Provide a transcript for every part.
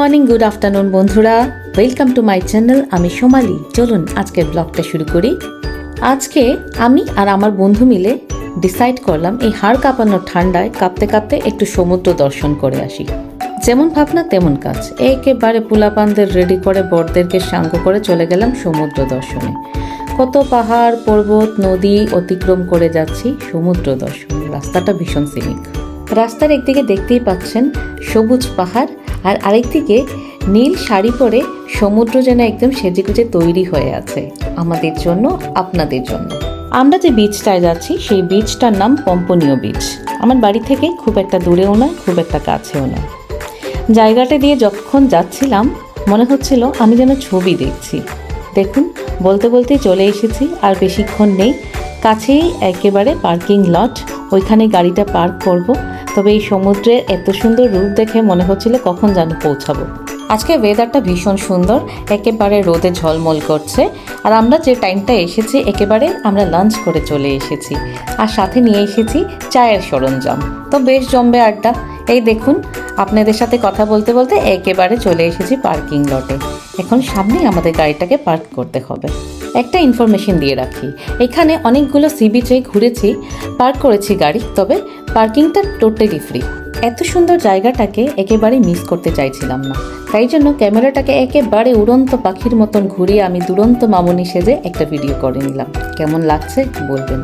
Morning, good afternoon বন্ধুরা, welcome to my channel. আমি Somali. চলুন আজকের ব্লগটা শুরু করি। আজকে আমি আর আমার বন্ধু মিলে ডিসাইড করলাম এই হাড় কাঁপানো ঠান্ডায় কাঁপতে কাঁপতে একটু সমুদ্র দর্শন করে আসি। যেমন ভাবনা তেমন কাজ, একেবারে পোলাপানদের রেডি করে বড়দেরকে সাঙ্গ করে চলে গেলাম সমুদ্র দর্শনে। কত পাহাড় পর্বত নদী অতিক্রম করে যাচ্ছি সমুদ্র দর্শনে। রাস্তাটা ভীষণ সিনিক। রাস্তার একদিকে দেখতেই পাচ্ছেন সবুজ পাহাড়, আর আরেকদিকে নীল শাড়ি পরে সমুদ্র যেন একদম সেজেগুজে তৈরি হয়ে আছে আমাদের জন্য, আপনাদের জন্য। আমরা যে বিচটায় যাচ্ছি সেই বিচটার নাম পম্পনীয় বিচ। আমার বাড়ি থেকে খুব একটা দূরেও নয়, খুব একটা কাছেও নয়। জায়গাটা দিয়ে যখন যাচ্ছিলাম মনে হচ্ছিল আমি যেন ছবি দেখছি। দেখুন, বলতে বলতেই চলে এসেছি, আর বেশিক্ষণ নেই। কাছেই একেবারে পার্কিং লট, ওইখানে গাড়িটা পার্ক করব। তবে এই সমুদ্রের এত সুন্দর রূপ দেখে মনে হচ্ছিল কখন যেন পৌঁছাবো। আজকে ওয়েদারটা ভীষণ সুন্দর, একেবারে রোদে ঝলমল করছে। আর আমরা যে টাইমটা এসেছি একেবারে আমরা লাঞ্চ করে চলে এসেছি, আর সাথে নিয়ে এসেছি চায়ের সরঞ্জাম। তো বেশ জমবে আড্ডা। এই দেখুন, আপনাদের সাথে কথা বলতে বলতে একেবারে চলে এসেছি পার্কিং লটে। এখন সামনে আমাদের গাড়িটাকে পার্ক করতে হবে। একটা ইনফরমেশন দিয়ে রাখি, এখানে অনেকগুলো সি বিচে ঘুরেছি, পার্ক করেছি গাড়ি, তবে পার্কিংটা টোটালি ফ্রি। এত সুন্দর জায়গাটাকে একেবারে মিস করতে চাইছিলাম না, তাই জন্য ক্যামেরাটাকে একেবারে উড়ন্ত পাখির মতন ঘুরিয়ে আমি দুরন্ত মামুনি সেজে একটা ভিডিও করে নিলাম। কেমন লাগছে বলবেন।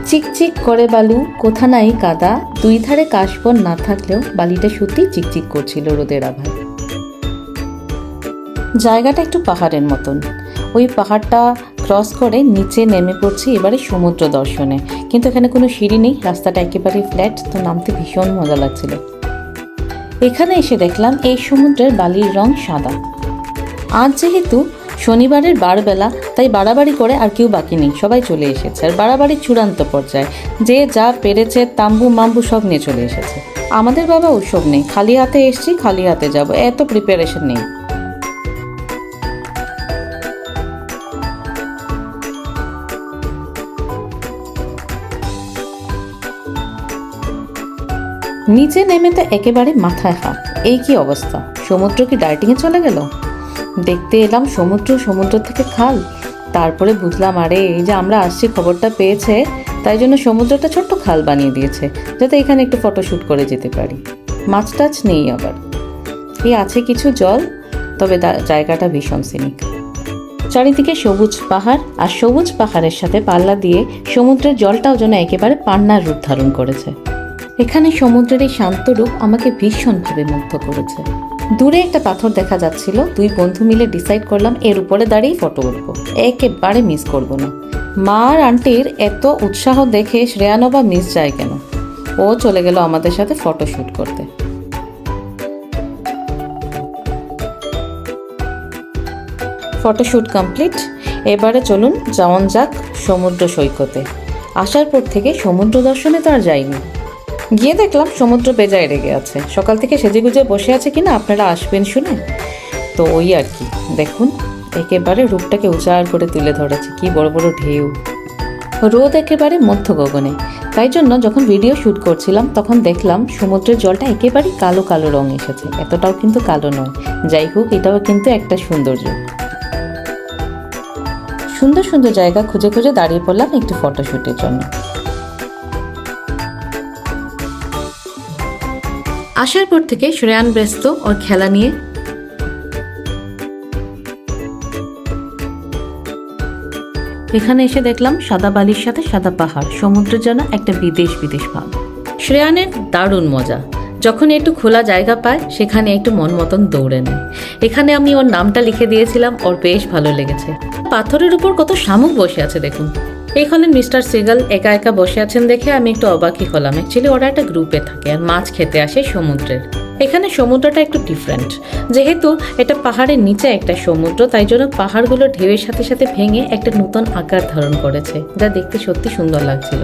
চিকচিক করে বালু, কোথা নাই কাদা, দুই ধারে কাশবন না থাকলেও বালিটা সত্যি চিকচিক করছিল রোদের আভায়। জায়গাটা একটু পাহাড়ের মতন। ওই পাহাড়টা ক্রস করে নিচে নেমে পড়ছি এবারে সমুদ্র দর্শনে। কিন্তু এখানে কোনো সিঁড়ি নেই, রাস্তাটা একেবারে ফ্ল্যাট, তো নামতে ভীষণ মজা লাগছিল। এখানে এসে দেখলাম এই সমুদ্রের বালির রং সাদা। আজ যেহেতু শনিবারের বারবেলা, তাই বাড়াবাড়ি করে আর কেউ বাকি নেই, সবাই চলে এসেছে। আর বাড়াবাড়ির চূড়ান্ত পর্যায়ে যে যা পেরেছে তাম্বু মাম্বু সব নিয়ে চলে এসেছে। আমাদের বাবা ওসব নেই, খালি হাতে এসছি খালি হাতে যাব, এত প্রিপারেশন নেই। নিচে নেমে তো একেবারে মাথায় হাত, এই কি অবস্থা! সমুদ্র কি ডাইটিংয়ে চলে গেল? দেখতে এলাম সমুদ্র, সমুদ্র থেকে খাল, তারপরে বুঝলাম আরে এই যে আমরা আসছি খবরটা পেয়েছে, তাই জন্য সমুদ্রটা ছোট্ট খাল বানিয়ে দিয়েছে যাতে এখানে একটু ফটোশ্যুট করে যেতে পারি। মাছ টাছ নেই, আবার এই আছে কিছু জল, তবে জায়গাটা ভীষণ সিনিক। চারিদিকে সবুজ পাহাড়, আর সবুজ পাহাড়ের সাথে পাল্লা দিয়ে সমুদ্রের জলটাও যেন একেবারে পান্নার রূপ ধারণ করেছে। এখানে সমুদ্রের এই শান্ত রূপ আমাকে ভীষণভাবে মুগ্ধ করেছে। দূরে একটা পাথর দেখা যাচ্ছিল, দুই বন্ধু মিলে ডিসাইড করলাম এর উপরে দাঁড়িয়ে ফটো উঠবো, একেবারে মিস করব না। মা আর আন্টির এত উৎসাহ দেখে শ্রেয়ানবা মিস যায় কেন, ও চলে গেল আমাদের সাথে ফটোশ্যুট করতে। ফটোশ্যুট কমপ্লিট, এবারে চলুন যাওয়া যাক সমুদ্র সৈকতে। আসার পর থেকে সমুদ্র দর্শনে তো আর যাইনি। গিয়ে দেখলাম সমুদ্র বেজায় রেগে আছে, সকাল থেকে সেজেগুজে বসে আছে কিনা আপনারা আসবেন শুনে। তো ওই আর কি, দেখুন একেবারে রূপটাকে উজাড় করে তুলে ধরেছে, কি বড় বড় ঢেউ। রোদ একেবারে মধ্য গগনে, তাই জন্য যখন ভিডিও শ্যুট করছিলাম তখন দেখলাম সমুদ্রের জলটা একেবারে কালো কালো রং এসেছে, এতটাও কিন্তু কালো নয়। যাই হোক, এটাও কিন্তু একটা সৌন্দর্য। সুন্দর সুন্দর জায়গা খুঁজে খুঁজে দাঁড়িয়ে পড়লাম একটু ফটোশ্যুটের জন্য। আসার পর থেকে শ্রেয়ান ব্যস্ত ওর খেলা নিয়ে। এখানে এসে দেখলাম সাদা বালির সাথে সাদা পাহাড়, সমুদ্রের যেন একটা বিদেশ ভাব। শ্রেয়ানের দারুণ মজা, যখন একটু খোলা জায়গা পায় সেখানে একটু মন মতন দৌড়ে নেয়। এখানে আমি ওর নামটা লিখে দিয়েছিলাম, ওর বেশ ভালো লেগেছে। পাথরের উপর কত শামুক বসে আছে দেখুন। এই হলেন মিস্টার সেগাল, একা একা বসে আছেন দেখে আমি একটু অবাকই হলাম। অ্যাকচুয়ালি ওরা একটা গ্রুপে থাকে আর মাছ খেতে আসে সমুদ্রের। এখানে সমুদ্রটা একটু ডিফারেন্ট, যেহেতু এটা পাহাড়ের নিচে একটা সমুদ্র, তাই জন্য পাহাড়গুলো ঢেউয়ের সাথে সাথে ভেঙে একটা নতুন আকার ধারণ করেছে, যা দেখতে সত্যি সুন্দর লাগছিল।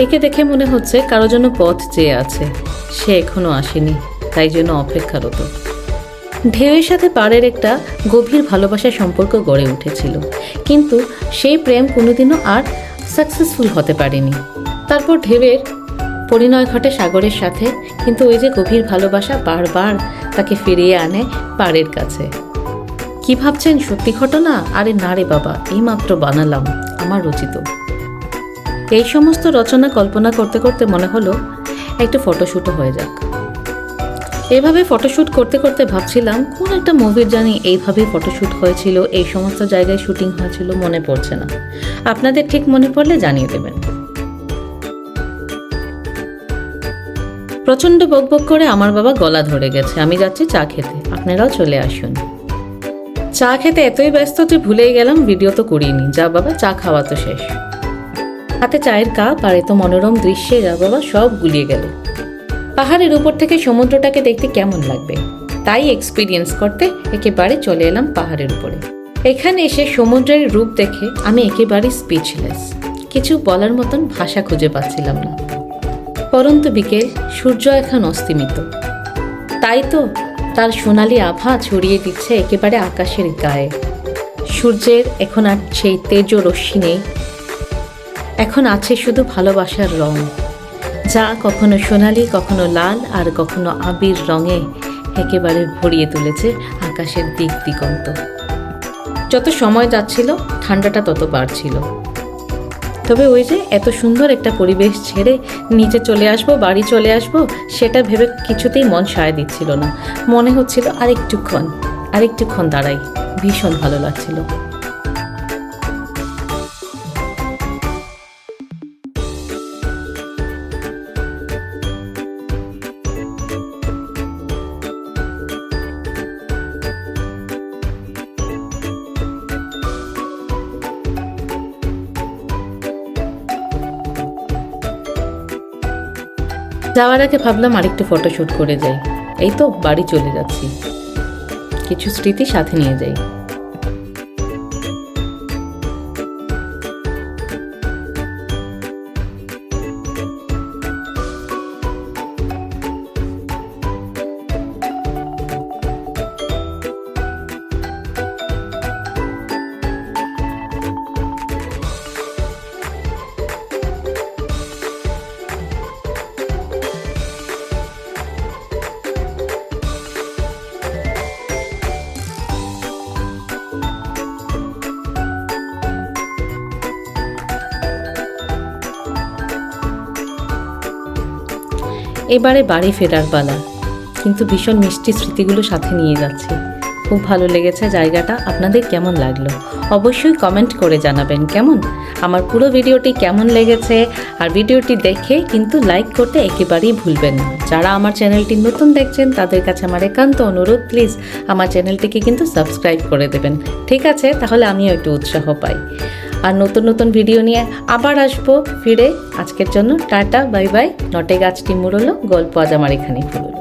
একে দেখে মনে হচ্ছে কারো জন্য পথ চেয়ে আছে, সে এখনো আসেনি, তাই জন্য অপেক্ষারত। ঢেউয়ের সাথে পাড়ের একটা গভীর ভালোবাসার সম্পর্ক গড়ে উঠেছিল, কিন্তু সেই প্রেম কোনোদিনও আর সাকসেসফুল হতে পারেনি। তারপর ঢেউয়ের পরিণয় ঘটে সাগরের সাথে, কিন্তু ওই যে গভীর ভালোবাসা বারবার তাকে ফিরিয়ে আনে পাড়ের কাছে। কি ভাবছেন সত্যি ঘটনা? আরে না রে বাবা, এইমাত্র বানালাম, আমার রচিত। এই সমস্ত রচনা কল্পনা করতে করতে মনে হলো একটু ফটোশ্যুটও হয়ে যাক। এভাবে ফটোশ্যুট করতে করতে ভাবছিলাম কোন একটা মুভির জানি এইভাবেই ফটোশ্যুট হয়েছিল, এই সমস্ত জায়গায় শুটিং হয়েছিল, মনে পড়ছে না। আপনাদের ঠিক মনে পড়লে জানিয়ে দেবেন। প্রচণ্ড বকবক করে আমার বাবা গলা ধরে গেছে, আমি যাচ্ছি চা খেতে, আপনারাও চলে আসুন। চা খেতে এতই ব্যস্ত যে ভুলেই গেলাম ভিডিও তো করিনি। যা বাবা, চা খাওয়া তো শেষ। হাতে চায়ের কাপ আর এত মনোরম দৃশ্যে যা বাবা সব গুলিয়ে গেল। পাহাড়ের উপর থেকে সমুদ্রটাকে দেখতে কেমন লাগবে, তাই এক্সপিরিয়েন্স করতে একেবারে চলে এলাম পাহাড়ের উপরে। এখানে এসে সমুদ্রের রূপ দেখে আমি একেবারে স্পিচলেস, কিছু বলার মতন ভাষা খুঁজে পাচ্ছিলাম না। পরন্ত বিকেল, সূর্য এখন অস্তমিত, তাই তো তার সোনালি আভা ছড়িয়ে দিচ্ছে একেবারে আকাশের গায়ে। সূর্যের এখন আর সেই তেজ রশ্মি নেই, এখন আছে শুধু ভালোবাসার রং, যা কখনো সোনালি, কখনো লাল, আর কখনো আবির রঙে একেবারে ভরিয়ে তুলেছে আকাশের দিক দিগন্ত। যত সময় যাচ্ছিল ঠান্ডাটা তত বাড়ছিল। তবে ওই যে এত সুন্দর একটা পরিবেশ ছেড়ে নিচে চলে আসবো, বাড়ি চলে আসবো, সেটা ভেবে কিছুতেই মন সায় দিচ্ছিল না। মনে হচ্ছিল আরেকটুক্ষণ দাঁড়াই, ভীষণ ভালো লাগছিল। যাওয়ার আগে ভাবলাম আরেকটু ফটোশ্যুট করে যাই। এই তো বাড়ি চলে যাচ্ছি, কিছু স্মৃতি সাথে নিয়ে যাই। এবারে বাড়ি ফেরার পালা, কিন্তু ভীষণ মিষ্টি স্মৃতিগুলো সাথে নিয়ে যাচ্ছি। খুব ভালো লেগেছে জায়গাটা। আপনাদের কেমন লাগলো অবশ্যই কমেন্ট করে জানাবেন। কেমন আমার পুরো ভিডিওটি কেমন লেগেছে, আর ভিডিওটি দেখে কিন্তু লাইক করতে একেবারেই ভুলবেন না। যারা আমার চ্যানেলটি নতুন দেখছেন তাদের কাছে আমার একান্ত অনুরোধ, প্লিজ আমার চ্যানেলটিকে কিন্তু সাবস্ক্রাইব করে দেবেন। ঠিক আছে, তাহলে আমিও একটু উৎসাহ পাই। আর নতুন নতুন ভিডিও নিয়ে আবার আসবো ফিরে। আজকের জন্য টাটা, বাই বাই। নটে গাছটি মুড়লো, গল্প আজ আমার এখানেই হলো।